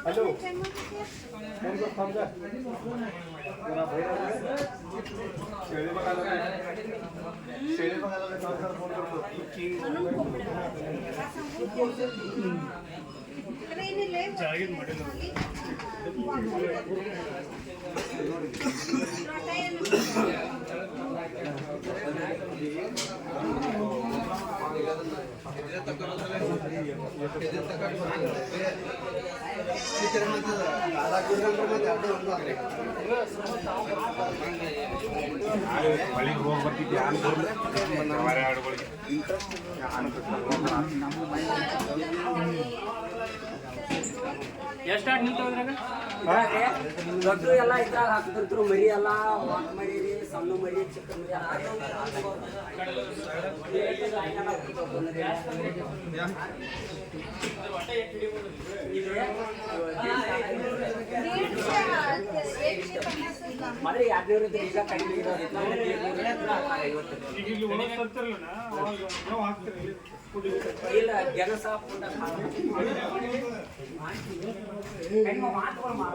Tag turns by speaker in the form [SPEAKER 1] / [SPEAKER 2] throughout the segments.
[SPEAKER 1] Hello शेळी बघायला phone करतो
[SPEAKER 2] ದೊಡ್ಡ ಎಲ್ಲ ಇದ್ರಾಗ ಹಾಕಿದ್ರು ಮರಿ ಎಲ್ಲ ವಾಕ್ ಮರಿ ಸಣ್ಣ ಮರಿ ಚಿಕ್ಕ ಮರಿ ಮರಿ 200 ಈಗ ಕಡಿಮೆ ಇಲ್ಲ ಗೆಣಸ ಪುಂಡ ಮಾತುಗಳು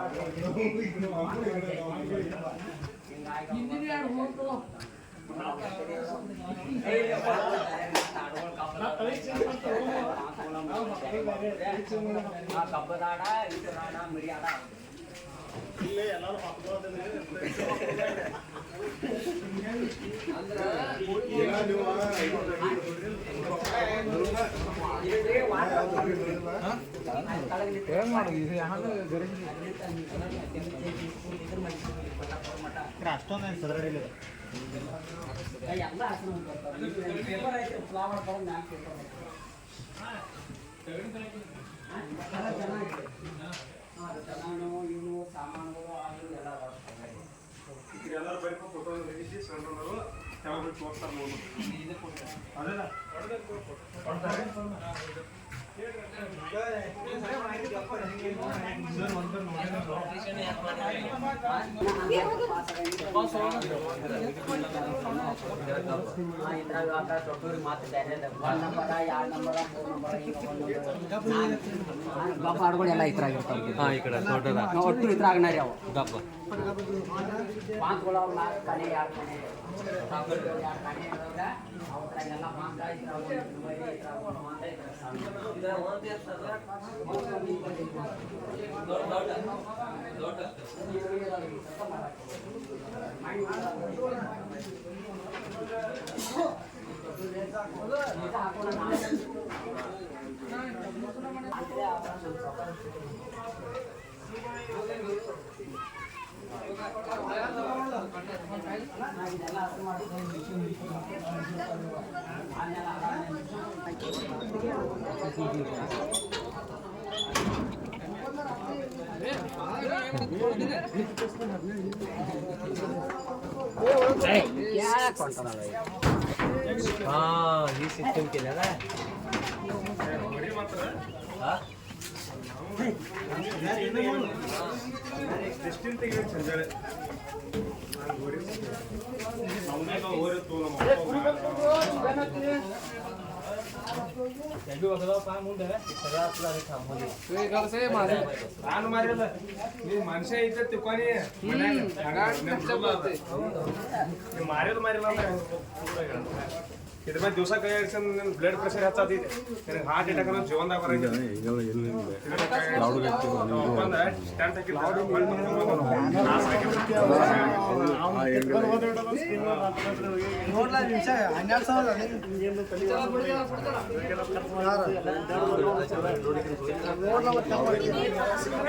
[SPEAKER 2] ಕಬ್ಬದಾಡ ಇದಾಡ ಮರಿ ಆಡ ಇಲ್ಲೇ ಎಲ್ಲರೂ
[SPEAKER 1] ಅಷ್ಟೊಂದು ಸದರಡಿಲ್ಲ
[SPEAKER 2] ಎಲ್ಲ ಪೇಪರ್ ಐತೆ ಫ್ಲವರ್ ತಗೊಂಡು ಚೆನ್ನಾಗಿ ಇವನು ಸಾಮಾನುಗಳು ಅದು ಎಲ್ಲ
[SPEAKER 1] ಎಲ್ಲರೂ ಬರೀಕೋ ಫೋಟೋ ತೆಗಿಸಿ ಸಣ್ಣವರು ಯಾವಾಗ ತೋರಿಸ್ತಾರೆ ನೋಡು ಅದೆಲ್ಲ
[SPEAKER 2] ಮಾತು ಬೇರೆ 1 ನಂಬರ 2 ನಂಬರ 3 ನಂಬರ ಗಪ್ಪ ಹಾಡುಗಳು ಎಲ್ಲ ಇದ್ರಾಗಿರ್ತಾವೆ
[SPEAKER 3] ಈ ಕಡೆ ದೊಡ್ಡದ
[SPEAKER 2] ಒಟ್ಟು ಇದ್ರಾಗನಾರಿ ಅವು
[SPEAKER 3] ಗಪ್ಪ
[SPEAKER 2] ಮಾತುಗಳು 4 ಕಡೆ 2 ಕಡೆ ಅವಕ್ಕೆಲ್ಲ ಮಾತಾ
[SPEAKER 3] ही सिस्टम केलेला
[SPEAKER 1] ನಾನು ಮಾರಿಲ್ಲ ನೀವು ಮನುಷ್ಯ ಐತೆ ತಿಳ್ಕೊನಿ ಮಾರಿಲ್ಲ ಇದ್ರ ಮೇಲೆ ದಿವಸ ಕೈ ಆಡ್ಸ್ಕೊಂಡು ನನ್ನ ಬ್ಲಡ್ ಪ್ರೆಷರ್ ಹೆಚ್ಚಾತೈತಿ ನನಗೆ ಹಾರ್ಟ್ ಅಟ್ಯಾಕ್ ಅನ್ನೋ ಜೀವನದಾಗ ಬರಂಗಿಲ್ಲ ಬಂದ ಸ್ಟ್ಯಾಂಡ್ ಹಾಕಿಲ್ಲ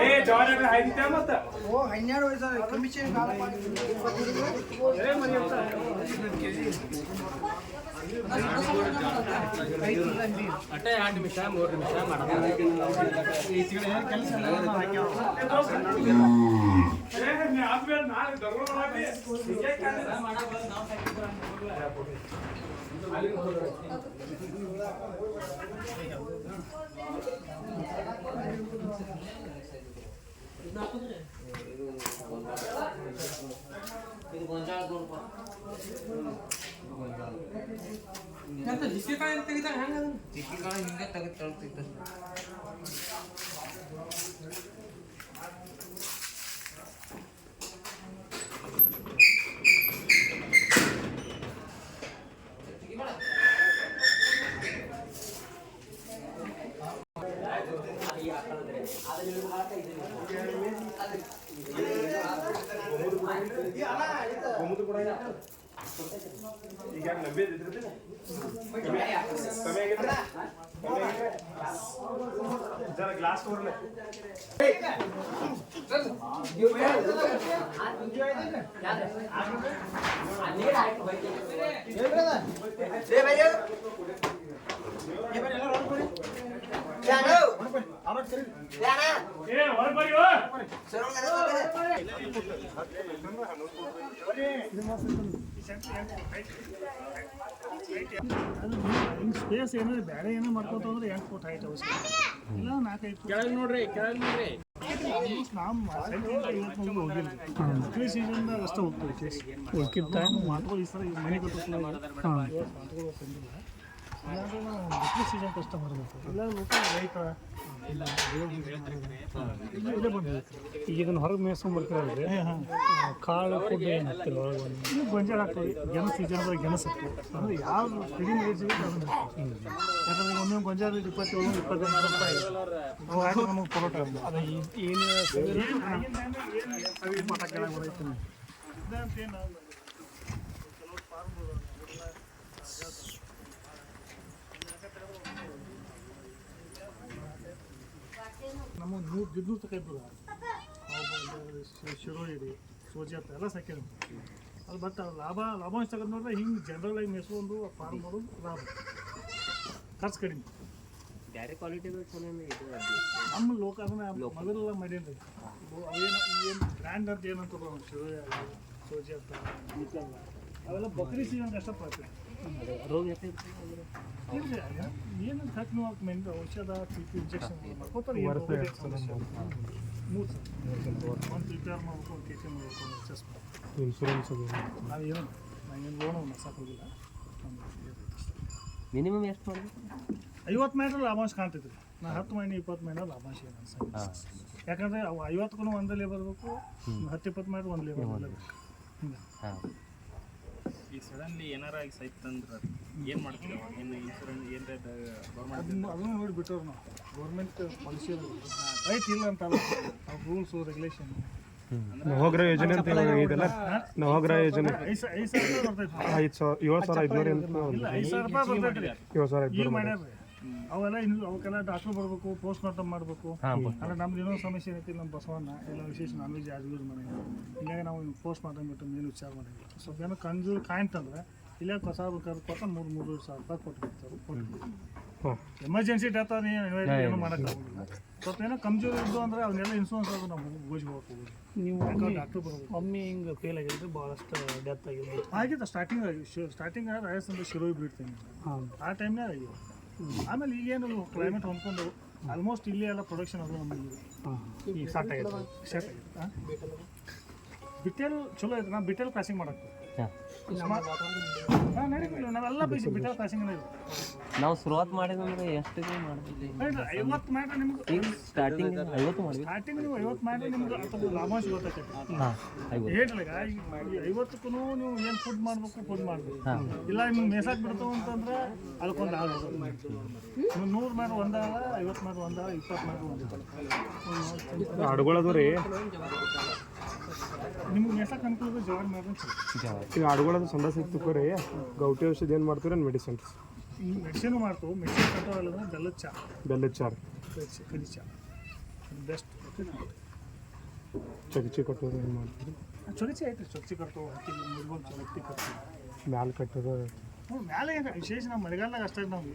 [SPEAKER 1] ಏ ಜಾನ್ ಹಾಯ್ದಿದ್ದೆ ಮತ್ತೆ
[SPEAKER 4] 12 ವಯಸ್ಸು ಕಮಿಷನ್
[SPEAKER 3] ಅಟ್ಟೆ 2 ನಿಮಿಷ 3 ನಿಮಿಷ
[SPEAKER 2] ಇದು ಗೊಂಜಾಳ
[SPEAKER 3] ಜಿಕ್ಕಿ ಕಾಯಿ ತೆಗಿತಾರೆ ಹೆಂಗ
[SPEAKER 2] ಚಿಕ್ಕಿ ಕಾಳು ಹಿಂಗೆ ತೆಗೆದು ತಳ್ತಿದ್ದ
[SPEAKER 1] ಈಗ ನಂಬಿದ್ರಿ ಕಮ್ಮಿ ಆಗಿದ್ರೆ ಜರ ಗ್ಲಾಸ್ ತೋರ್ಲೆ
[SPEAKER 4] ಸ್ಪೇಸ್ ಏನಾದ್ರು ಬೇರೆ ಏನೋ ಮಾಡ್ಕೋತ ಹೋದ್ರೆ 8 ಫುಟ್ ಹೈಟ್ ಅವಶ್ಯಕ ಇಲ್ಲ 4-5
[SPEAKER 3] ಕೆಳಗೆ ನೋಡ್ರಿ
[SPEAKER 4] ನಾವು ಮಕ್ಕಳ ಸೀಸನ್ದಾಗ ಅಷ್ಟೇ ಹೋಗ್ತೀವಿ ಉಳ್ಕಿದ್ದ ಮಾತುಗಳು ಈ ಸಲ ಮನೆ ಕೊಟ್ಟು ಮಕ್ಕಳ ಸೀಸನ್ ಕಷ್ಟ ಬರಬೇಕು ಇಲ್ಲ ಲೋಕಲ್ ರೈತ ಇಲ್ಲೇ ಬಂದಿದೆ ಈಗ ಇದನ್ನು ಹೊರಗೆ ಮೇಯ್ಸ್ಕೊಂಡ್ಬರ್ತೀರಲ್ರಿ ಕಾಳು ಫುಡ್ ಏನು ಹಾಕ್ತಿಲ್ಲ ಒಳಗೆ ಇನ್ನು ಗೊಂಜಾಳ ಹಾಕ್ತೀವಿ ಗೆಣಸು ಸೀಸನ್ದಾಗ ಗೆಣಸು ಹಾಕ್ತೀವಿ ಅಂದರೆ ಯಾವ ಫೀಡಿಂಗ್ ರೇಟ್ ಸಿಗುತ್ತೆ ಅದನ್ನು ಯಾಕಂದರೆ ಒಂದೊಂದು ಗೊಂಜಾಳ 27-28 ರೂಪಾಯಿ ಅವು ಹಾಕಿ ನಮಗೆ ಪರೋಟ ಅದು ಏನು ಮಠ ಕೆಳಗೆ ಬರೈತೆ ಇದಂತೇನು ಕೆಲವು ಫಾರ್ಮ್ ನಮ್ಮ 100 ತಗೊಂಡು ಶಿರೋಡಿ ಸೋಜಾತ ಎಲ್ಲ ಸಾಕಿದ್ರು ಅದು ಬಟ್ ಲಾಭಾಂಶ ತಗೊಂಡು ನೋಡಿದ್ರೆ ಹಿಂಗೆ ಜನರಲ್ ಆಗಿ ಮೇಯಿಸ್ಕೊಂಡು ಫಾರ್ಮ್ ಮಾಡೋದು ಲಾಭ ಖರ್ಚು ಕಡಿಮೆ
[SPEAKER 3] ಬೇರೆ ಕ್ವಾಲಿಟಿಗಳು ಚಲೋ ಇದು
[SPEAKER 4] ನಮ್ಮ ಲೋಕ ಅದನ್ನ ಮೊದಲೆಲ್ಲ ಮಾಡೀನಿ ಅವೇನು ಏನು ಬ್ರ್ಯಾಂಡ್ ಅಂತ ಏನಂತ ಶಿರೋಡಿ ಸೋಜಾತ ಅವೆಲ್ಲ ಬಕ್ರಿ ಸೀಸನ್ ಕಷ್ಟಪಡ್ತೀವಿ
[SPEAKER 3] ರೋಗ
[SPEAKER 4] ಏನಂತ ಹಾಕಿ ನೀವು ಮೆಂಟ್ ಔಷಧ ಚೀಟಿ ಇಂಜೆಕ್ಷನ್ ಮಾಡ್ಕೋತಾರೆ ಒಂದು ಪ್ರಿಪೇರ್ ಮಾಡ್ಬೇಕು ಒಂದು ಕೆ ಸಿ ಮಾಡ್ಬೇಕು ಅಡ್ಜಸ್ಟ್ ಮಾಡ್ಬೇಕು ಇನ್ಶೂರೆನ್ಸ್ ಅದು ನಾವೇನು ನಾವೇನು ಲೋನು ಸಾಕೋದಿಲ್ಲ
[SPEAKER 3] ಮಿನಿಮಮ್ ಎಷ್ಟು ಮಾಡಿ
[SPEAKER 4] 50 ಮೈಂಡ್ ಲಾಭಾಂಶ ಕಾಣ್ತೈತಿ ನಾ 10 ಮೈಂಡ್ 20 ಮೈಂಡ್ ಲಾಭಾಂಶ ಏನು ಅನ್ಸಲ್ಲ ಯಾಕಂದರೆ ಅವು 50ಕ್ಕೂ ಒಂದೇ ಲೇಬರ್ ಬೇಕು 10-20 ಮೈಂಡ್ ಒಂದು ಲೇಬರ್ ಬರಲೇಬೇಕು ಹಿಂಗೆ
[SPEAKER 5] ಈಗ ಸಡನ್ಲಿ ಏನಾರ ಆಗಿ ಸೈತ್ ಅಂದ್ರೆ ಏನು ಮಾಡ್ತೀವಿ ಏನು ಇನ್ಶೂರೆನ್ಸ್ ಏನು
[SPEAKER 4] ಅದನ್ನು ನೋಡಿ ಬಿಟ್ಟವ್ರು ನಾವು ಗೌರ್ಮೆಂಟ್ ಪಾಲಿಸಿ ರೈಟ್ ಇಲ್ಲ ಅಂತಲ್ಲ ಅವ್ರ ರೂಲ್ಸು ರೆಗ್ಯುಲೇಷನ್
[SPEAKER 1] ನವಗ್ರ ಯೋಜನೆ ಅಂತ ಇದೆಲ್ಲ ನವಗ್ರ ಯೋಜನೆ
[SPEAKER 4] 5,000 ಬರ್ತೈತಿ
[SPEAKER 1] 7,500 ಅಂತ
[SPEAKER 4] ಇಲ್ಲ 5,000 ರೂಪಾಯಿ ಬರ್ತೈತಿ
[SPEAKER 1] 7,500
[SPEAKER 4] ಈಗ ಮಾಡ್ಯಾರ್ರಿ ಅವೆಲ್ಲ ಅವಕ್ಕೆಲ್ಲ ಡಾಕ್ಟ್ರು ಬರಬೇಕು ಪೋಸ್ಟ್ ಮಾರ್ಟಮ್ ಮಾಡಬೇಕು ಅಂದರೆ ನಮ್ದು ಇನ್ನೊಂದು ಸಮಸ್ಯೆ ಏನೈತಿ ನಮ್ಮ ಬಸವಣ್ಣ ಎಲ್ಲ ವಿಶೇಷ ನಾನ್ ವೆಜ್ ಯಾರು ಯೂಸ್ ಮಾಡಿಲ್ಲ ಹಿಂಗಾಗಿ ನಾವು ಪೋಸ್ಟ್ ಮಾರ್ಟಮ್ ಬಿಟ್ಟು ಏನು ವಿಚಾರ ಮಾಡಿಲ್ಲ ಸ್ವಲ್ಪ ಏನೋ ಕಂಜೂರು ಕಾಯ್ತಂದ್ರೆ ಇಲ್ಲೇ ಹೊಸ ಬೇಕಾದ್ರೆ ಕೊಟ್ಟ 3,000 ರೂಪಾಯಿ ಕೊಟ್ಟು ಎಮರ್ಜೆನ್ಸಿ ಡೆತ್ ಅದು ಏನು ಮಾಡೋಕ್ಕಾಗೋದಿಲ್ಲ ಸ್ವಲ್ಪ ಏನೋ ಕಮ್ಜೂರು ಇದ್ದು ಅಂದರೆ ಅವನ್ನೆಲ್ಲ ಇನ್ಶೂರೆನ್ಸ್ ಅದು ನಾವು ಗೋಜಿ ಹೋಗ್ಬೋದು ನೀವು ಡಾಕ್ಟ್ರು ಬರಬೇಕು ಒಮ್ಮೆ ಹಿಂಗೆ ಫೇಲ್ ಆಗಿದ್ರೆ ಭಾಳಷ್ಟು ಡೆತ್ ಆಗಿರ್ಬೋದು ಆಗಿತ್ತು ಸ್ಟಾರ್ಟಿಂಗ್ ರಾಯಸ್ ಅಂತ ಶಿರೋಗಿ ಬಿಡ್ತೀನಿ ಆ ಟೈಮ್ನಾಗ ಆಗಿತ್ತು ಆಮೇಲೆ ಈಗೇನು ಕ್ಲೈಮೇಟ್ ಹೊಂದ್ಕೊಂಡು ಆಲ್ಮೋಸ್ಟ್ ಇಲ್ಲಿ ಎಲ್ಲ ಪ್ರೊಡಕ್ಷನ್ ಅದು ನಮಗೆ ಈಗ ಸ್ಟಾರ್ಟ್ ಆಗಿತ್ತು ಬಿಟ್ಟೆಲ್ ಚಲೋ ಐತೆ ನಾನು ಬಿಟ್ಟೆಲ್ ಕ್ರಾಸಿಂಗ್ ಮಾಡಕ್ಕೆ ನಡೀತಿಲ್ಲ ನಾವೆಲ್ಲ ಬೀಸಿ ಬಿಟ್ಟ ತಾಸಿಂಗ್
[SPEAKER 3] ನಾವು ಶುರುವಾತ್ ಮಾಡಿದಂದ್ರೆ ಎಷ್ಟಿಗೆ ಮಾಡಿದ್ವಿ
[SPEAKER 4] 50 ಮಾಡ್ರೆ ನಿಮ್ಗೆ
[SPEAKER 3] ಈಗ ಸ್ಟಾರ್ಟಿಂಗ್ 50 ಮಾಡಿದ್ವಿ.
[SPEAKER 4] ಸ್ಟಾರ್ಟಿಂಗ್ ನೀವು 50 ಮಾಡ್ರೆ ನಿಮ್ಗೆ ಅಥವಾ ಲಾಭಾಂಶ ಗೊತ್ತಾಗ್ತೈತಿ ಹೇಳಿಲ್ಲ ಈಗ 50ಕ್ಕೂ ನೀವು ಏನು ಫುಡ್ ಮಾಡ್ಬೇಕು ಇಲ್ಲ ನಿಮ್ಗೆ ಮೇಸಾಕ್ ಬಿಡ್ತಾವ ಅಂತಂದ್ರೆ ಅದಕ್ಕೊಂದು ಆಳು ನೀವು 100 ಮಾಡ್ರೆ ಒಂದಾಳ 50 ಮಾಡ್ರೆ ಒಂದಾಳ 20 ಮಾಡ್ರೆ ಒಂದಾಳ
[SPEAKER 1] ಆಡುಗಳದು ರೀ
[SPEAKER 4] ನಿಮ್ಗೆ ಮೇಸಾಕ್ ಅನ್ಕೊಳ್ಳೋದು ಜವಾರಿ ಮಾಡ್ರೆ
[SPEAKER 1] ಈಗ ಆಡುಗಳದು ಸಂದಾಸ ಇತ್ತು ರೀ ಗೌಟಿ ಔಷಧಿ ಏನು ಮಾಡ್ತೀರ ಮೆಡಿಸಿನ್
[SPEAKER 4] ಈ ಮೆಡಿಸಿನ್ ಮಾಡ್ತಾವೆ ಮೆಡಿಸಿನ್ ಕಟ್ಟೋಲ್ಲ ಬೆಲ್ಲದ ಚಾರು ಕಡಿ ಚಾ ಬೆಸ್ಟ್
[SPEAKER 1] ಚಗಚಿ ಕಟ್ಟೋದು ಏನು ಮಾಡ್ತೀರಿ
[SPEAKER 4] ಚೊಗಚಿ ಐತ್ರಿ ಚೊಗಚಿ ಕಟ್ತಾವೆ ಹತ್ತಿ ಮುರ್ಗೊಂಡು ಚೊಗಚಿ ಕಟ್ತೀವಿ
[SPEAKER 1] ಮ್ಯಾಲೆ ಕಟ್ಟೋದು
[SPEAKER 4] ಮ್ಯಾಲೆ ಏನು ವಿಶೇಷ ನಾವು ಮಳೆಗಾಲದಾಗ ಅಷ್ಟೇ ನಾವು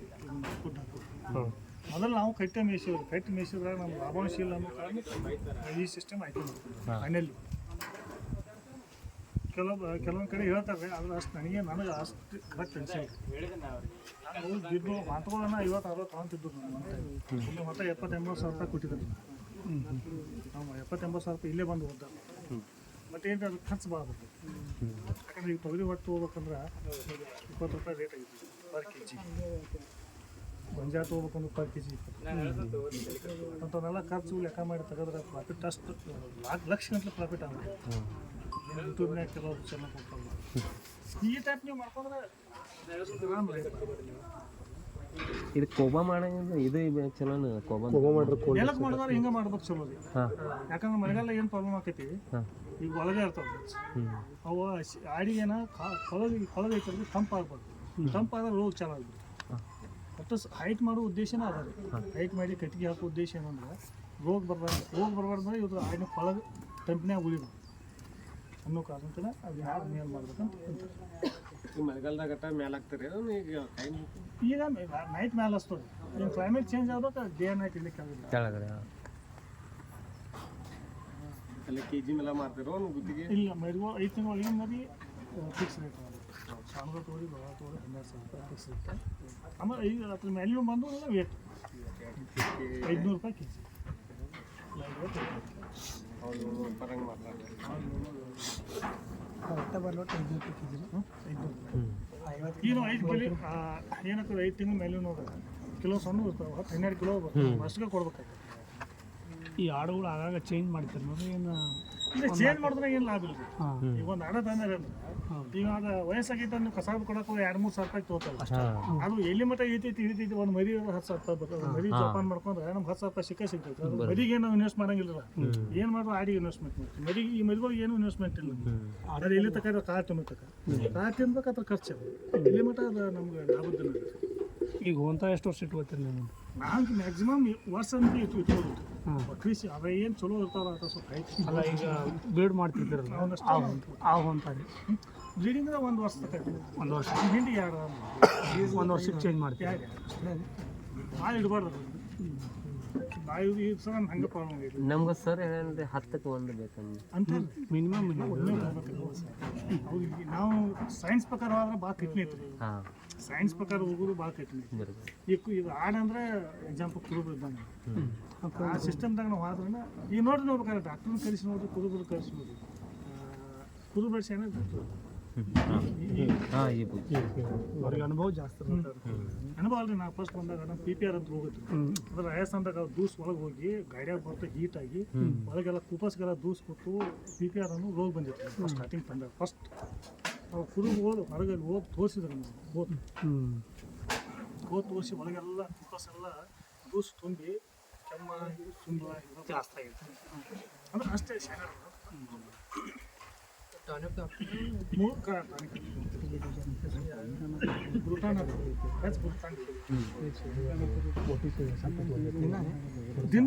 [SPEAKER 4] ಫುಡ್ ಹಾಕೋದು
[SPEAKER 1] ಹಾಂ
[SPEAKER 4] ಮೊದಲು ನಾವು ಕಟ್ಟಿ ಮೇಯಿಸೋದು ಕಟ್ಟಿ ಮೇಯಿಸಿದಾಗ ನಮ್ಮ ಲಾಭಾಂಶ ಇಲ್ಲ ಅನ್ನೋ ಕಾರಣ ಈ ಸಿಸ್ಟಮ್ ಆಯ್ತು ಮನೆಯಲ್ಲಿ ಕೆಲವೊಂದು ಕಡೆ ಹೇಳ್ತಾರೆ ಆದ್ರೆ ಅಷ್ಟು ನನಗೆ ಅಷ್ಟು ಕರೆಕ್ಟ್ ಅನಿಸಿಲ್ಲ ನಾವು ದುಡ್ಡು ಮಾತುಗಳನ್ನ 50-60 ತೊಗೊಂತಿದ್ದು ಇಲ್ಲಿ ಮತ್ತೆ 70-80 ಸಾವಿರ ರೂಪಾಯಿ ಕೊಟ್ಟಿದ್ದಾರೆ ನಾವು 70-80 ಸಾವಿರ ರೂಪಾಯಿ ಇಲ್ಲೇ ಬಂದು ಹೋದ ಮತ್ತೆ ಏನು ಅದು ಖರ್ಚು ಭಾಳ ಬರ್ತದೆ ಯಾಕಂದ್ರೆ ಈಗ ತೊಗರಿ ಹೊಟ್ಟು ಹೋಗ್ಬೇಕಂದ್ರೆ 20 ರೂಪಾಯಿ ರೇಟ್ ಆಗಿತ್ತು ಪರ್ ಕೆ ಜಿ ಗೊಂಜಾಳ ತೊಗೋಬೇಕಂದ್ರೆ ಪರ್ ಕೆ ಜಿ ಅಂಥವನ್ನೆಲ್ಲ ಖರ್ಚು ಲೆಕ್ಕ ಮಾಡಿ ತೆಗೆದ್ರೆ ಪ್ರಾಫಿಟ್ ಅಷ್ಟು ಲಕ್ಷ ಗಂಟೆ ಪ್ರಾಫಿಟ್ ಆಗುತ್ತೆ ಯೂಟ್ಯೂಬ್ನಾಗ ಕೆಲವರು ಚೆನ್ನಾಗಿ ಕೊಡ್ತಾರೆ ಈ ಟೈಪ್ ನೀವು ಮಾಡ್ಕೊಂಡ್ರೆ
[SPEAKER 3] ಇದು ಕೋಬಾ ಮಾಡೋದು ಇದು ಚಲೋ ಕೋಬಾ
[SPEAKER 1] ಮಾಡ್ರಿ
[SPEAKER 4] ನೆಲಕ್ಕೆ ಮಾಡಿದ್ರೆ ಹಿಂಗೆ ಮಾಡ್ಬೇಕು ಚಲೋ ರೀ ಯಾಕಂದ್ರೆ ಮಳೆಗಾಲ ಏನು ಪ್ರಾಬ್ಲಮ್ ಆಕೈತಿ ಈಗ ಒಳಗೆ ಇರ್ತಾವೆ ಅವು ಆಡಿಗೇನ ಕೊಳಗೆ ಐತಲ್ರಿ ತಂಪಾದ್ರೆ ರೋಗ ಚಾಲು ಆಗ್ಬಿಡ್ತು ಒಟ್ಟು ಹೈಟ್ ಮಾಡೋ ಉದ್ದೇಶನೇ ಅದ ರೀ ಹೈಟ್ ಮಾಡಿ ಕಟ್ಟಿಗೆ ಹಾಕೋ ಉದ್ದೇಶ ಏನಂದ್ರೆ ರೋಗ ಬರಬಾರ್ದು ಇವ್ರು ಆಡಿನ ಕೊಳಗೆ ತಂಪಿನ್ಯಾಗ ಉಳಿಬಾರ್ದು ಅನ್ನೋ ಕಾರಣಕ್ಕನ ಅದು ಯಾರು ಮೇಲ್ ಮಾಡ್ಬೇಕಂತ
[SPEAKER 1] ಮಳೆಗಾಲದಾಗ ಮೇಲೆ ಆಗ್ತಾರೆ
[SPEAKER 4] ಈಗ ನೈಟ್ ಮೇಲೆ ಹಚ್ತದೆ ಈಗ ಕ್ಲೈಮೇಟ್ ಚೇಂಜ್ ಆಗ್ಬೇಕು ಡೇ ನೈಟ್ ಇಲ್ಲಿಕ್ಕೆ
[SPEAKER 3] ಕೆಳಗಡೆ
[SPEAKER 1] ಅಲ್ಲಿ ಕೆ ಜಿ ಮೇಲೆ ಮಾರ್ತಾರೋ ಗುತ್ತಿಗೆ
[SPEAKER 4] ಇಲ್ಲ ಮರಿಗಳು 5 ತಿಂಗಳು ಒಳಗಿನ ಮರಿ ಫಿಕ್ಸ್ ರೇಟ್ ಸಾಣಗಳು ತೊಗೊಳಿ ಬಹಳ ತೊಗೊಳಿ 12,000 ರೂಪಾಯಿ ಫಿಕ್ಸ್ ರೇಟ್ ಆಮೇಲೆ ಈಗ ಅದ್ರ ಮ್ಯಾಲ್ಯೂ ಬಂದು ವೇಟ್ 500 ರೂಪಾಯಿ ಕೆ ಜಿ
[SPEAKER 1] ಪರಂಗ್ ಮಾತಾಡ್ತಾರೆ
[SPEAKER 4] ಈಗ 5 ಕಿಲೋ ಏನಾಗ್ತದೆ 5 ತಿಂಗಳು ಮ್ಯಾಲ್ಯೂ ನೋಡಿದ್ರೆ ಕಿಲೋ ಸಣ್ಣ ಇರ್ತಾವೆ 12 ಕಿಲೋ ಅಷ್ಟಕ್ಕೆ ಕೊಡ್ಬೇಕಾಗ್ತದೆ ಈ ಆಡುಗಳು ಆಗಾಗ ಚೇಂಜ್ ಮಾಡ್ತಾರೆ ನೋಡಿ ಏನು ಚೇಂಜ್ ಮಾಡಿದ್ರೆ ಏನು ಲಾಭ ಇಲ್ಲ ಈಗ ಒಂದು ಆಡ ತಂದ್ರೆ ಈಗ ಅದು ವಯಸ್ಸಾಗೈತೆ ಅಂದ್ರೆ ಕಸಾಬ್ ಕೊಡಕ್ಕೆ 2-3 ಸಾವಿರ ರೂಪಾಯಿ ತಗೋತಲ್ಲ ಅದು ಎಲ್ಲಿ ಮಟ್ಟ ಇಳಿತೈತಿ ಒಂದು ಮರಿ 10,000 ರೂಪಾಯಿ ಬರ್ತದೆ ಮರಿ ಜೋಪಾನ ಮಾಡ್ಕೊಂಡ್ರೆ ನಮ್ಗೆ 10,000 ರೂಪಾಯಿ ಸಿಗ್ತೈತೆ ಅದು ಮರಿಗೆ ನಾವು ಇನ್ವೆಸ್ಟ್ ಮಾಡಂಗಿಲ್ಲ ಏನು ಮಾಡಿದ್ರು ಆಡಿಗೆ ಇನ್ವೆಸ್ಟ್ಮೆಂಟ್ ಮಾಡ್ತೀವಿ ಮರಿಗೆ ಈ ಮರಿಗಳಿಗೆ ಏನು ಇನ್ವೆಸ್ಟ್ಮೆಂಟ್ ಇಲ್ಲ ಅದು ಎಲ್ಲಿ ತಕ ಕಾಳು ತಿನ್ನತಕ್ಕ ಕಾಳು ತಿನ್ಬೇಕಾದ್ರೆ ಖರ್ಚು ಎಲ್ಲಿ ಮಟ್ಟ ಅದು ನಮ್ಗೆ ಲಾಭದ ಈಗ ಹೊಂತ ಎಷ್ಟು ವರ್ಷ ಇಟ್ಕೋತೀರಿ ನೀವು ನಾನು ಮ್ಯಾಕ್ಸಿಮಮ್ ವರ್ಷ ಅಂತ ಇಟ್ಕೋಬೋದು ಕೃಷಿ ಅವ ಏನು ಚಲೋ ಇರ್ತಾವಲ್ಲ ಅದು ಸ್ವಲ್ಪ ಅಲ್ಲ ಈಗ ಬೀಡ್ ಮಾಡ್ತಿದ್ದೀರಲ್ಲ ಆ ಹೊಂತ ರೀ ಬ್ಲೀಡಿಂಗ್ ಒಂದು ವರ್ಷ ಒಂದು ವರ್ಷ ಹಿಂಡಿ 1 ವರ್ಷಕ್ಕೆ ಚೇಂಜ್ ಮಾಡ್ತೀವಿ ಭಾಳ ಇಡಬಾರ್ದು ಬಾಯಿ ಈ ಸಲ ಹಂಗೆ ಪ್ರಾಬ್ಲಮ್ ಆಗಿದೆ
[SPEAKER 3] ನಮ್ಗೆ ಸರ್ ಏನಂದ್ರೆ 10ಕ್ಕೆ 1 ಬೇಕಂದ್ರೆ
[SPEAKER 4] ಅಂತ ಮಿನಿಮಮ್ ನಾವು ಸೈನ್ಸ್ ಪ್ರಕಾರ ಹೋದ್ರೆ ಭಾಳ ಕಠಿಣ ಐತ್ರಿ ಸೈನ್ಸ್ ಪ್ರಕಾರ ಹೋಗೋದು ಭಾಳ ಕಠಿಣ ಈಗ ಆಡಂದ್ರೆ ಎಕ್ಸಾಂಪಲ್ ಕುರುಬರು ಇದ್ದಂಗೆ ಆ ಸಿಸ್ಟಮ್ದಾಗ ನಾವು ಆದ್ರೆ ಈಗ ನೋಡ್ರಿ ನೋಡ್ಬೇಕಾದ್ರೆ ಡಾಕ್ಟರ್ನ ಕಲಿಸಿ ನೋಡ್ರಿ ಕುರುಬರು ಕಲಿಸಿ ನೋಡ್ರಿ ಕುರುಬ ಬೆಳೆಸಿ ಏನಾದ್ರು ಅವ್ರಿಗೆ ಅನುಭವ ಜಾಸ್ತಿ ಅನುಭವ ಅಲ್ರಿ ನಾವು ಫಸ್ಟ್ ಬಂದಾಗ ನಮ್ಮ PPR ಅಂತ ಹೋಗುತ್ತೆ ಅದ್ರ ರಾಜಸ್ಥಾನದಾಗ ದೂಸ್ ಒಳಗೆ ಹೋಗಿ ಗಾಡಿಯಾಗ ಬರ್ತಾ ಹೀಟ್ ಆಗಿ ಒಳಗೆಲ್ಲ ಕುಪಸ್ಗೆಲ್ಲ ದೂಸ್ ಕೊಟ್ಟು PPR ಅನ್ನೋ ರೋಗ ಬಂದಿತ್ತು ಸ್ಟಾರ್ಟಿಂಗ್ ಬಂದಾಗ ಫಸ್ಟ್ ನಾವು ಕುರುಬ ಹೋದು ಹೊರಗೆ ಹೋಗಿ ತೋರಿಸಿದ್ರು ನಾವು ಹೋಗಿ ತೋರಿಸಿ ಒಳಗೆಲ್ಲ ಕುಪಸ್ ಎಲ್ಲ ದೂಸ್ ತುಂಬಿ ಕೆಮ್ಮ ತುಂಬ ಜಾಸ್ತಿ ಆಗಿತ್ತು ಅಂದ್ರೆ ಅಷ್ಟೇ ಶಾಲೆ ದಿನ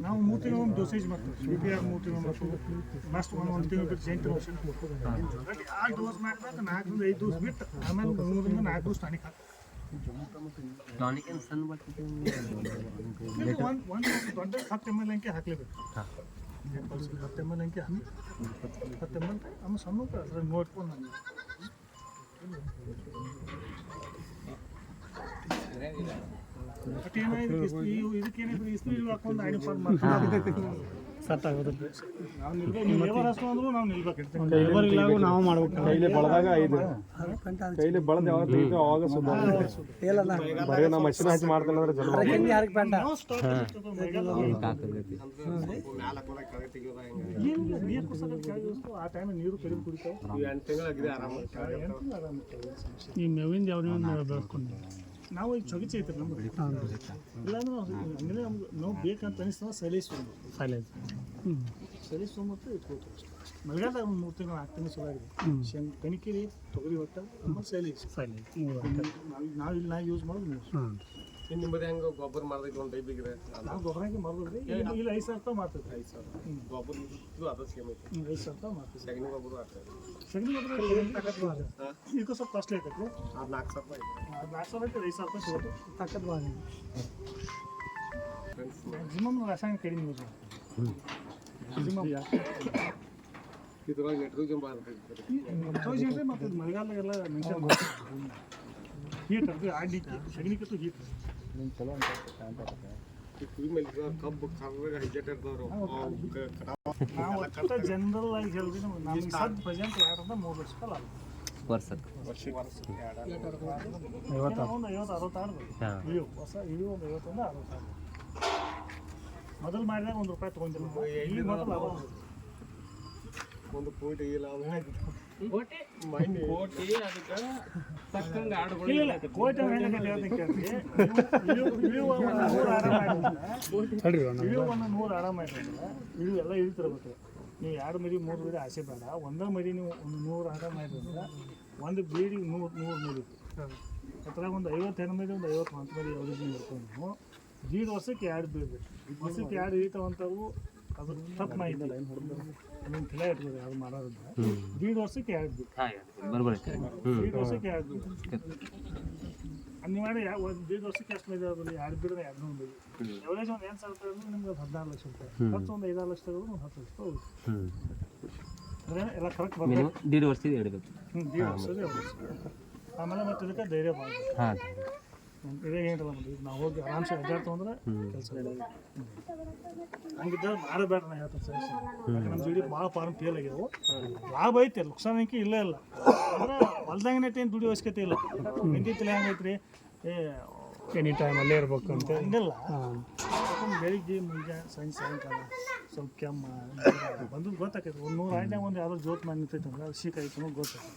[SPEAKER 4] ನಾವು 3 ತಿಂಗಳು ಒಂದು ಡೋಸೇಜ್ ಮಾಡ್ತೀವಿ PPR 3 ತಿಂಗಳು ಮಾಡ್ತೀವಿ ಲಾಸ್ಟ್ 1 ತಿಂಗಳು ಬಿಟ್ಟು ಜೈಂಟ್ ಔಷಧ ಕೊಡ್ತೀವಿ ಆ ಡೋಸ್ ಮಾಡಿದಾಗ 4 ರಿಂದ 5 ಡೋಸ್ ಬಿಟ್ಟು ಆಮೇಲೆ 3 ರಿಂದ 4 ಡೋಸ್ ಟಾನಿಕ್ ಹಾಕ್ತೀವಿ
[SPEAKER 3] ಟಾನಿಕ್ ಏನು ಸಣ್ಣ ಬರ್ತೈತಿ
[SPEAKER 4] ಒಂದು ದೊಡ್ಡ 10 ml ಅಂಕೆ ಹಾಕ್ಲೇಬೇಕು 10 ml ಅಂಕೆ 10 ml ಆಮೇಲೆ ಸಣ್ಣ ಅದ್ರ ನೋಡ್ಕೊಂಡು ನಾನು ಬಟ್ ಏನಾಯ್ತು ಇದಕ್ಕೇನಾಯ್ತು ಇಸ್ತ್ರಿ ಹಾಕೊಂಡು ಐಡೆಂಟಿಫೈ ಮಾಡ್ತಾರೆ ನಾವು ನಿಲ್ಬೇಕು, ಲೇಬರ್ ಹಸ್ತು ಅಂದ್ರೂ ನಾವು ನಿಲ್ಬೇಕು.
[SPEAKER 6] ನಾವು ಮಾಡ್ಬೇಕು. ಕೈಲಿ ಬಳದಾಗ ಐದು ಕೈಲಿ ಬಳದ ಯಾವತ್ತು ಐದು ಅವಾಗ ಸುದ್ದ ಬರೀ ನಾವು ಮಷಿನ್ ಹಚ್ಚಿ ಮಾಡ್ತಾನೆ ಅಂದ್ರೆ ಜನ
[SPEAKER 4] ನಾವು ಸ್ಟಾಕ್ ಇರ್ತದೆ, ಮಳೆಗಾಲ ನೀರು ಕುಡ್ಸೋದು ಕೆಳಗೆ ಇಳಿಸ್ತು, ಆ ಟೈಮ್ ನೀರು ಕಡಿಮೆ ಕುಡಿತಾವೆ.
[SPEAKER 1] 8 ತಿಂಗಳಾಗಿದೆ ಆರಾಮ.
[SPEAKER 4] ಈ ಮೇವಿಂದ ಯಾವ್ದು ಬೆಳೆಸ್ಕೊಂಡು ನಾವು ಈಗ ಚೊಗಚಿ ಐತ್ರಿ ನಮ್ಗೆ. ಇಲ್ಲಾಂದ್ರೆ ಹಂಗೆ ನಮ್ಗೆ ನಾವು ಬೇಕಂತ ಅನಿಸ್ತದೆ ಸಲೀಸ್ಕೊಂಡು ಸಲೀಸ್ಕೊಂಬತ್ತು ಇಟ್ಕೊಳ್ತೀವಿ ಅಷ್ಟೇ. ಮಳೆಗಾಲದಾಗ ಒಂದು 3 ತಿಂಗಳು 4 ತಿಂಗಳು ಚಲೋ ಆಗಿದೆ. ಕಣಿಕಿರಿ ತೊಗರಿ ಹೊಟ್ಟ ಆಮೇಲೆ ಸೈಲೇಜ್ ನಾವು ಇಲ್ಲಿ ನಾ ಯೂಸ್ ಮಾಡೋದು
[SPEAKER 1] ಇನ್ನು ನಿಮ್ಮದು ಹೆಂಗೆ ಗೊಬ್ಬರ ಮಾಡ್ದೈತಿ ಒಂದು ಟೈಪಿಗೆ
[SPEAKER 4] ನಾವು ಗೊಬ್ಬರಕ್ಕೆ ಮಾಡ್ಬೋದ್ರಿ. ಇಲ್ಲಿ 5,000 ರೂಪಾಯಿ ಮಾಡ್ತೈತೆ.
[SPEAKER 1] 5,000 ಗೊಬ್ಬರ ಇದು ಅದು ಸೇಮ್ ಐತಿ.
[SPEAKER 4] 5,000 ರೂಪಾಯಿ ಮಾಡ್ತೀವಿ.
[SPEAKER 1] ಸಗಣಿ ಗೊಬ್ಬರ ಆಗ್ತದೆ.
[SPEAKER 4] ಸಗಣಿ ಗೊಬ್ಬರ ಇದಕ್ಕೂ ಸ್ವಲ್ಪ ಕಾಸ್ಟ್ಲಿ ಆಯ್ತೈತಿ.
[SPEAKER 1] ಅದು 4,000 ರೂಪಾಯಿ ಐತಿ.
[SPEAKER 4] 4,000 ಐತೆ, 5,000 ರೂಪಾಯಿ ಸಿಗುತ್ತೆ. ತಾಕತ್ ಭಾಳ
[SPEAKER 1] ಫ್ರೆಂಡ್ಸ್
[SPEAKER 4] ಮ್ಯಾಕ್ಸಿಮಮ್ ರಾಸಾಯನಿಕ ಕಡಿಮೆ ಯೂಸ್ ಮಾಡ್ತೀವಿ. ಮ್ಯಾಕ್ಸಿಮಮ್
[SPEAKER 1] ಇದ್ರೊಳಗೆ ನೈಟ್ರೋಜನ್ ಭಾಳ ಇರ್ತೈತಿ.
[SPEAKER 4] ನೈಟ್ರೋಜನ್ ಮತ್ತು ಇದು ಮಳೆಗಾಲದಾಗೆಲ್ಲ ಮೆನ್ಷನ್ ಹೀಟ್ ಅದು ಆಡಿ ಸಗಣಿಕತ್ತು ಹೀಟ್
[SPEAKER 1] ಕುರಿ ಮೇಲೆ ಕಬ್ಬು ಕರ್ರಾಗ ಹೈಜೆಟ್ ಇರ್ತಾವ್ರು.
[SPEAKER 4] ನಾವು ಒಟ್ಟು ಜನರಲ್ ಆಗಿ ಹೇಳಿದ್ವಿ ನಮ್ಗೆ ಸದ್ ಪ್ರೆಸೆಂಟ್ 2-3 ವರ್ಷ ಕಾಲ
[SPEAKER 3] ವರ್ಷಕ್ಕೆ
[SPEAKER 4] ಒಂದು 50-60 ಆಡ್ಬೋದು. ಇಳಿವು ಹೊಸ ಇಳಿವು ಒಂದು 50-60 ಮೊದಲು ಮಾಡಿದಾಗ ₹1 ತೊಗೊಂಡಿಲ್ಲ. ಇಲ್ಲಿ ಮೊದಲು
[SPEAKER 1] ಒಂದು ಕೋಟಿ ಇಲ್ಲ
[SPEAKER 5] ಕೋಟಿ ಅದಕ್ಕೆ ತಕ್ಕಂಗೆ ಆಡುಗಳು
[SPEAKER 4] ಇಲ್ಲ ಕೋಟಿ ಇಳಿವು ಒಂದು 100 ಆರಾಮ ಮಾಡಿದ್ರೆ ಇಳಿವು ಎಲ್ಲ ಇಳಿತಿರ್ಬೇಕು. ನೀವು 2 ಮರಿ 3 ಮರಿ ಆಸೆ ಬೇಡ. ಒಂದೇ ಮರಿ ನೀವು ಒಂದು 100 ಆರಾಮ ಮಾಡಿದ್ರೆ ಒಂದು ಬೀಡಿ 100 ಮರಿ ಅದ್ರಾಗ ಒಂದು 50 ಹೆಣ್ಣು ಮರಿ ಒಂದು 50 ಹೊಂತ ಮರಿ ಅವ್ರಿಗೆ ಇಟ್ಕೊಂಡು 2 ವರ್ಷಕ್ಕೆ 2 ಬೀಳ್ಬೇಕು. ವರ್ಷಕ್ಕೆ 2 ಇಳಿತಾವಂಥವು ಅದು ತಪ್ಪು ಮಾಹಿತಿ ನಿಮ್ಮ ತಲೆ ಇಟ್ಬೋದು ಯಾರು ಮಾಡೋದ್ರಿಂದ. 2 ವರ್ಷಕ್ಕೆ 2 ಬೀಳು. 2 ವರ್ಷಕ್ಕೆ 2 ಬೀಳು ನೀವು ಮಾಡಿ 2 ವರ್ಷಕ್ಕೆ ಎಷ್ಟು ಮೈದು ಆಗೋದು 2 ಬೀಳಿದ್ರೆ 200 ಬೀಳು. ಎವರೇಜ್ ಒಂದು 8,000 ರೂಪಾಯಿ ಅಂದ್ರೆ ನಿಮ್ಗೆ 14 ಲಕ್ಷ ರೂಪಾಯಿ ಖರ್ಚು ಒಂದು 5-6 ಲಕ್ಷ ತಗೋದು ಒಂದು 10 ಲಕ್ಷ ರೂಪಾಯಿ ಹೋಗುತ್ತೆ. ಅಂದರೆ ಎಲ್ಲ ಕರೆಕ್ಟ್ ಬರ್ತದೆ.
[SPEAKER 3] 1.5 ವರ್ಷದ ಇಡಬೇಕು.
[SPEAKER 4] 2 ವರ್ಷದ 2 ವರ್ಷ ಆಮೇಲೆ ಮತ್ತೆ ಇದಕ್ಕೆ ಧೈರ್ಯ ಮಾಡಬೇಕು. ಇದೇ ಏನಿಲ್ಲ ನಮ್ಮದು ನಾವು ಹೋಗಿ ಆರಾಮ್ಸೆ ಅಡ್ಡಾಡ್ತು ಅಂದ್ರೆ ಕೆಲಸ ಹಂಗಿದ್ದಾಗ ಮಾಡಬೇಡ. ನಾ ಹೇಳ್ತೀನಿ ಸಜೆಷನ್. ನಮ್ಮ ಜೋಡಿ ಭಾಳ ಫಾರ್ಮ್ ಫೇಲ್ ಆಗ್ಯಾವು. ಲಾಭ ಐತೆ, ನುಕ್ಸಾನಕ್ಕೆ ಇಲ್ಲೇ ಇಲ್ಲ. ಅಂದ್ರೆ ಹೊಲ್ದಾಗಿನೈತೆ ಏನು ದುಡಿ ಅವಶ್ಯಕತೆ ಇಲ್ಲ. ಹಿಂದಿ ತಲೆ ಹೆಂಗೈತ್ರಿ ಎನಿ ಟೈಮ್ ಅಲ್ಲೇ ಇರ್ಬೇಕು ಅಂತ ಹಂಗಿಲ್ಲ. ಬೆಳಿಗ್ಗೆ ಮುಂಜಾನೆ ಸಾಯಂಕಾಲ ಸ್ವಲ್ಪ ಕೆಮ್ಮ ಬಂದು ಗೊತ್ತಾಕೈತೆ. ಒಂದು 100 ಆಯ್ತಾಗ ಒಂದು ಯಾವ್ದೋ ಜೋತ್ ಮಾಡಿ ನಿಂತೈತೆ ಅಂದ್ರೆ ಅದು ಶೀಕ ಐತೆ ಅನ್ನೋದು ಗೊತ್ತಾಯ್ತು.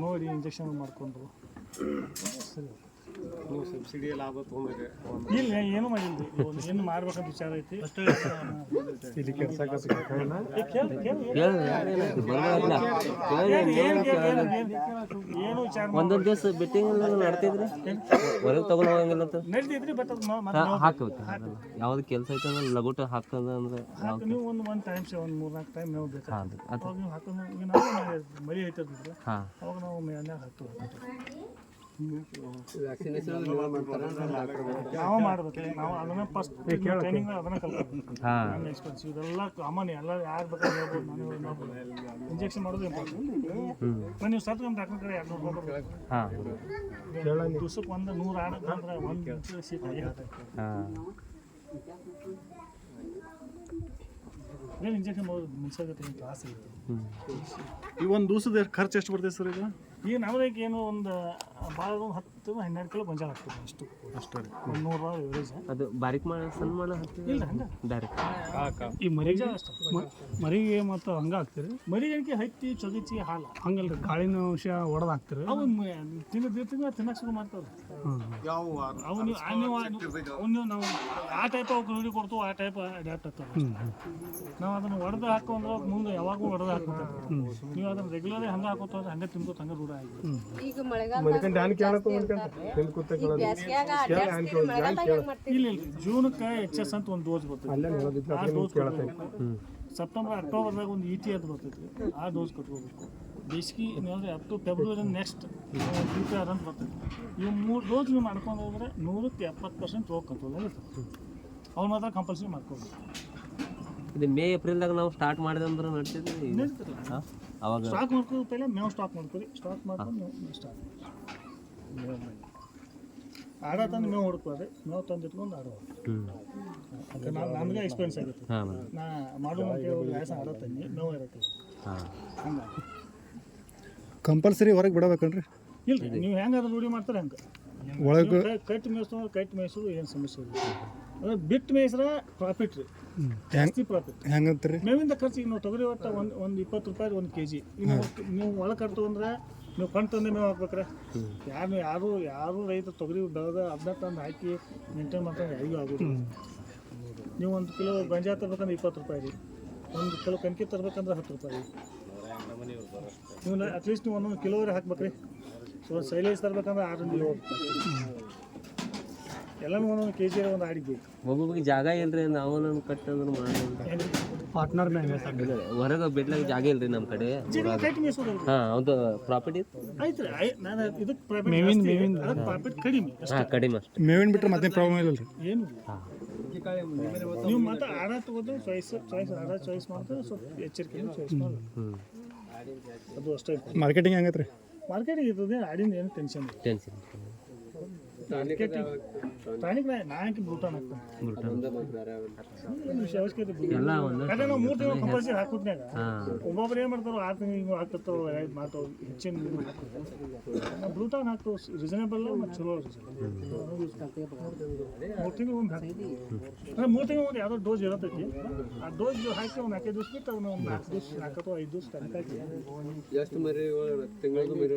[SPEAKER 4] ನೋಡಿ ಇಂಜೆಕ್ಷನ್ ಮಾಡಿಕೊಂಡ್ರು ಸರಿ.
[SPEAKER 1] ನೀವು ಸಬ್ಸಿಡಿ ಲಾಭ ತೊಗೊಂಡ್ರೆ
[SPEAKER 4] ಇಲ್ಲ ಏನು ಮಾಡಿಲ್ರಿ. ಏನು ಮಾಡ್ಬೇಕಂತ ವಿಚಾರ ಐತಿ.
[SPEAKER 6] ಇಲ್ಲಿ ಕೆಲಸ
[SPEAKER 4] ಏನು ವಿಚಾರ
[SPEAKER 3] ಒಂದೊಂದು ದಿವಸ ಬಿಟ್ಟಿಂಗ್ ನಡ್ತಿದ್ರಿ ಹೊರಗೆ ತಗೊಂಡು ಹೋಗಂಗಿಲ್ಲ ಅಂತ
[SPEAKER 4] ನಡೀತೈತ್ರಿ. ಬಟ್
[SPEAKER 3] ಹಾಕಬೇಕು. ಯಾವ್ದು ಕೆಲಸ ಐತೆ ಅಂದ್ರೆ ಲಗೋಟ ಹಾಕೋದು ಅಂದ್ರೆ
[SPEAKER 4] ನೀವು ಒಂದು ಟೈಮ್ ಒಂದು 3-4 ಟೈಮ್ ಮೇವು ಬೇಕು. ಅವಾಗ ನೀವು ಹಾಕೋದು ಈಗ ನಾವು ಮರಿ ಐತಿರ್ತಿದ್ರೆ ಅವಾಗ ನಾವು ಮೇನ್ಯಾಗ ಹಾಕ್ತೀವಿ. ನಾವು ಮಾಡ್ಬೇಕು. ನಾವು ಅದನ್ನ ಫಸ್ಟ್ ಟ್ರೈನಿಂಗ್ ಅದನ್ನ ಕಲ್ತ್ಬೇಕು. ನನ್ನ ಎಕ್ಸ್ಪೆನ್ಸಿವ್ ಇದೆಲ್ಲ ಕಾಮನ್. ಎಲ್ಲ ಯಾರು ಬೇಕಾದ್ರೆ ಹೇಳ್ಬೋದು. ನಾನು ಇಂಜೆಕ್ಷನ್ ಮಾಡೋದು ಇಂಪಾರ್ಟೆಂಟ್. ನೀವು ಸತ್ ನಮ್ಮ ಡಾಕ್ಟರ್ ಕಡೆ 200 ರೂಪಾಯಿ ದಿವ್ಸಕ್ಕೆ ಒಂದು 100 ಆಡೋದಂದ್ರೆ ಒಂದು ಸೀಟ್ ಆಗಿರುತ್ತೆ. ಏನು ಇಂಜೆಕ್ಷನ್ ಮಾಡೋದು ಮುನ್ಸಾಗತ್ತೆ ಕ್ಲಾಸ್ ಐತೆ.
[SPEAKER 6] ಈ ಒಂದು ದಿವಸದ ಖರ್ಚು ಎಷ್ಟು ಬರ್ತೈತೆ ಸರ್?
[SPEAKER 4] ಈಗ ನಮ್ಮದಕ್ಕೆ ಏನು ಒಂದು ಭಾಳ 10-12 ಕಿಲೋ ಗೊಂಜಾಳ ಹಾಕ್ತೀವಿ ಅಷ್ಟು ರೀ. ಒಂದು 100 ರೂಪಾಯಿ ಎವರೇಜ್.
[SPEAKER 3] ಅದು ಬಾರಿಕ್ ಮಾಡಿ ಸಣ್ಣ ಮಾಡಿ
[SPEAKER 4] ಇಲ್ಲ ಹಂಗೆ
[SPEAKER 3] ಡೈರೆಕ್ಟ್
[SPEAKER 4] ಈ ಮರಿಗೆ ಅಷ್ಟು ಮರಿಗೆ ಮತ್ತು ಹಂಗೆ ಹಾಕ್ತೀರಿ. ಮರಿಗೆ ಹತ್ತಿ ಚೊಗಚಿ ಹಾಲು ಹಂಗಲ್ರಿ. ಗಾಳಿನ ಅಂಶ ಹೊಡೆದು ಹಾಕ್ತೀರಿ. ಅವು ತಿನ್ನೋದು ತಿನ್ನಕ್ಕೆ ಶುರು ಮಾಡ್ತಾವೆ. ಅವು ನೀವು ನಾವು ಆ ಟೈಪ್ ಅವ್ಕೆ ರೂಢಿ ಕೊಡ್ತು ಆ ಟೈಪ್ ಅಡ್ಯಾಪ್ಟ್ ಆಗ್ತವೆ. ನಾವು ಅದನ್ನು ಹೊಡೆದು ಹಾಕೊಂಡ್ರೆ ಮುಂದೆ ಯಾವಾಗೂ ಹೊಡೆದು ಹಾಕ್ತಾರೆ. ನೀವು ಅದನ್ನು ರೆಗ್ಯುಲರ್ ಹಂಗೆ ಹಾಕೋತ ಹಂಗೆ ತಿನ್ಕೋತ ಹಂಗೆ ರೂಢ ಆಗಿದೆ.
[SPEAKER 7] ಈಗ
[SPEAKER 4] ಇಲ್ಲ ಜೂನಕ್ಕೆ HS ಅಂತ ಒಂದು ಡೋಸ್ ಬರ್ತೈತಿ. ಆ ಡೋಸ್ ಸೆಪ್ಟೆಂಬರ್ ಅಕ್ಟೋಬರ್ದಾಗ ಒಂದು ET ಅಂತ ಬರ್ತೈತಿ. ಆ ಡೋಸ್ ಕಟ್ಕೋಬೇಕು. ಬೇಸಿಗೆ ಅಂದರೆ up to February next PPR ಅಂತ ಬರ್ತೈತಿ. ಇವು 3 ಡೋಸ್ ನೀವು ಮಾಡ್ಕೊಂಡು ಹೋದ್ರೆ 100ಕ್ಕೆ 70% ರೋಗ ಕಂಟ್ರೋಲ್ ಆಗುತ್ತೆ. ಅವ್ನು ಮಾತ್ರ ಕಂಪಲ್ಸರಿ ಮಾಡ್ಕೋಬೇಕು.
[SPEAKER 3] ಇದು ಮೇ ಏಪ್ರಿಲ್ದಾಗ ನಾವು ಸ್ಟಾರ್ಟ್ ಮಾಡಿದೆ ಅಂದ್ರೆ ನಡ್ತಿದ್ವಿ. ಅವಾಗ
[SPEAKER 4] ಸ್ಟಾಕ್ ಮಾಡ್ಕೋದು ಪೈಲೆ ಮೇವು ಸ್ಟಾಕ್ ಮಾಡ್ಕೊರಿ. ಸ್ಟಾಕ್ ಮಾಡ್ಕೊಂಡು ಮೇವು ಸ್ಟಾರ್ಟ್ ಆಡ ತಂದು ಮೇವು ಹುಡುಕ್ಬೋದು, ಮೇವು ತಂದು ಇಟ್ಕೊಂಡು ಆಡೋ. ನಮಗೆ ಎಕ್ಸ್ಪೀರಿಯನ್ಸ್ ಆಗುತ್ತೆ.
[SPEAKER 3] ಹಾಂ
[SPEAKER 4] ನಾ ಮಾಡೋ ವ್ಯಾಸ ಆಡ ತಂದು ಮೇವು ಇರುತ್ತೆ.
[SPEAKER 3] ಹಾಂ
[SPEAKER 4] ಹಂಗೆ
[SPEAKER 6] ಕಂಪಲ್ಸರಿ ಹೊರಗೆ ಬಿಡಬೇಕನ್ರಿ?
[SPEAKER 4] ಇಲ್ಲ ರೀ, ನೀವು ಹೆಂಗಾದ್ರೆ ರೂಢಿ ಮಾಡ್ತಾರೆ ಹಂಗೆ.
[SPEAKER 6] ಒಳಗೆ
[SPEAKER 4] ಕಟ್ ಮೇಯಿಸೋದು ಕಟ್ ಮೇಯಿಸೋದು ಏನು ಸಮಸ್ಯೆ ಇಲ್ಲ. ಅದೇ ಬಿಟ್ಟು ಮೇಯಿಸ್ರೆ ಪ್ರಾಫಿಟ್ ರೀ, ಜಾಸ್ತಿ ಪ್ರಾಫಿಟ್.
[SPEAKER 6] ಹೆಂಗಂತೀರಿ?
[SPEAKER 4] ಮೇವಿಂದ ಖರ್ಚಿಗೆ ನಾವು ತೊಗರಿ ಒಟ್ಟು ಒಂದು 20 ರೂಪಾಯಿ 1 kg. ನೀವು ಒಳಗೆ ಕಟ್ತು ಅಂದ್ರೆ ನೀವು ಕಣ್ ತಂದೆ ಮೇವು ಹಾಕ್ಬೇಕ್ರೆ. ಯಾರು ರೈತರು ತೊಗರಿ ಬೆಳೆದ ಅದನ್ನ ತಂದು ಹಾಕಿ ಮೇಂಟೈನ್ ಮಾಡ್ತಾರೆ ಯಾರಿಗೂ ಆಗೋದು. ನೀವು 1 ಕಿಲೋ ಗೊಂಜಾಳ ತರ್ಬೇಕಂದ್ರೆ 20 ರೂಪಾಯಿ ರೀ, 1 ಕಿಲೋ ಕಣ್ಕಿ ತರ್ಬೇಕಂದ್ರೆ 10 ರೂಪಾಯಿ. ನೀವು ಅಟ್ಲೀಸ್ಟ್ ನೀವು 1 ಕಿಲೋವರೆ ಹಾಕ್ಬೇಕ್ರಿ. ಸೊ ಸೈಲೇಜ್ ತರ್ಬೇಕಂದ್ರೆ 6 7 ಎಲ್ಲನೂ 1 kg ಒಂದು ಆಡಿಗೆ
[SPEAKER 3] ಒಬ್ಬೊಬ್ಬರಿಗೆ ಜಾಗ ಇಲ್ರಿ, ನಾವು ನಮ್ಮ ಕಟ್ಟಂದ್ರೆ ಮಾಡಿ
[SPEAKER 6] ಪಾರ್ಟ್ನರ್
[SPEAKER 3] ಹೊರಗೆ ಬಿಡ್ಲಾಕ ಜಾಗ ಇಲ್ರಿ ನಮ್ಮ ಕಡೆ.
[SPEAKER 4] ಕಟ್ ಮೇಯಿಸೋದು
[SPEAKER 3] ಹಾಂ ಹೌದು ಪ್ರಾಫಿಟ್
[SPEAKER 4] ಆಯ್ತು ರೀ. ನಾನು ಇದಕ್ಕೆ ಪ್ರಾಫಿಟ್ ಕಡಿಮೆ
[SPEAKER 3] ಹಾಂ ಕಡಿಮೆ ಅಷ್ಟೇ.
[SPEAKER 6] ಮೇವಿನ ಬಿಟ್ಟರೆ ಮತ್ತೆ ಪ್ರಾಬ್ಲಮ್ ಇಲ್ಲ ರೀ.
[SPEAKER 4] ಏನು ನೀವು ಮತ್ತೆ ಆಡ ತಗೋದು ಚಾಯ್ಸ್ ಆಡ ಚಾಯ್ಸ್ ಮಾಡಿದ್ರೆ ಸ್ವಲ್ಪ ಎಚ್ಚರಿಕೆಯಿಂದ ಚಾಯ್ಸ್ ಮಾಡಿ. ಅದು ಅಷ್ಟೇ.
[SPEAKER 6] ಮಾರ್ಕೆಟಿಂಗ್ ಹೆಂಗೈತೆ ರೀ?
[SPEAKER 4] ಮಾರ್ಕೆಟಿಗೆ ಇರ್ತದೆ, ಆಡಿಂದ ಏನು ಟೆನ್ಷನ್ ಇಲ್ಲ.
[SPEAKER 3] ಟೆನ್ಷನ್
[SPEAKER 4] ಟಾನಿಕ್ ನಾಯಕಿ ಬ್ರೂಟಾನ್ ಹಾಕ್ತಾನೆ. ಅವಶ್ಯಕತೆ
[SPEAKER 3] ಎಲ್ಲ ಒಂದು
[SPEAKER 4] ಯಾಕಂದ್ರೆ ನಾವು 3 ತಿಂಗಳು ಕಂಪಲ್ಸರಿ ಹಾಕೋದ್ನಾಗ ಒಬ್ಬೊಬ್ರು ಏನು ಮಾಡ್ತಾರೋ 6 ತಿಂಗಳು ಹಾಕ್ತಿರ್ತಾವೆ ಮಾಡ್ತಾವೆ ಹೆಚ್ಚಿನ ಬ್ರೂಟಾನ್ ಹಾಕ್ತಾವೆ. ರೀಸನೇಬಲ್ ಮತ್ತು ಚಲೋ 3 ತಿಂಗಳು ಒಂದು ಹಾಕ್ತೀವಿ. ಅಂದರೆ 3 ತಿಂಗಳು ಒಂದು ಯಾವುದೋ ಡೋಸ್ ಇರತ್ತೈತಿ. ಆ ಡೋಸ್ ಹಾಕಿ ಒಂದು 4 ದಿವಸ ಬಿಟ್ಟು ಅವ್ನು ಒಂದು 4 ದಿವಸ 4 ಅಥವಾ 5 ದಿವಸ ಟೈಮ್ ಹಾಕಿ
[SPEAKER 7] ಎಷ್ಟು ಮರಿ ತಿಂಗಳದು ಮರಿ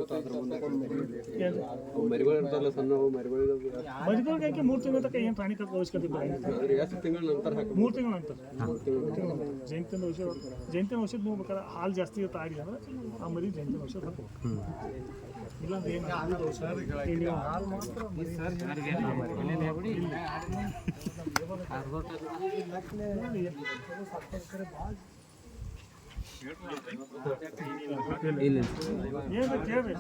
[SPEAKER 7] ಮರಿಗಳು ಇರ್ತಾರಲ್ಲ ಸಣ್ಣ ಮರಿಗಳಿಗೆ
[SPEAKER 4] ಹಾಕಿ 3 ತಿಂಗಳ ತನಕ ಏನು ಟಾನಿಕ್ ಹಾಕೋ ಅವಶ್ಯಕತೆ ಇಲ್ಲ.
[SPEAKER 7] ಎಷ್ಟು ತಿಂಗಳ ನಂತರ
[SPEAKER 4] 3 ತಿಂಗಳ ನಂತರ ಜಯಂತಿನ ಔಷಧ ನೀವು ಬೇಕಾದ್ರೆ ಹಾಲು ಜಾಸ್ತಿ ಇರುತ್ತೆ ಆಗಿಲ್ಲ ಅಂದ್ರೆ ಆ ಮರಿ ಜಯಂತಿನ ಔಷಧ ಹಾಕಬೇಕು. ಇಲ್ಲಾಂದ್ರೆ ಏನು ಹಾಲು ಮಾತ್ರ
[SPEAKER 3] ಇಲ್ಲ
[SPEAKER 4] ಏನು ಕೇಳ್ರಿ.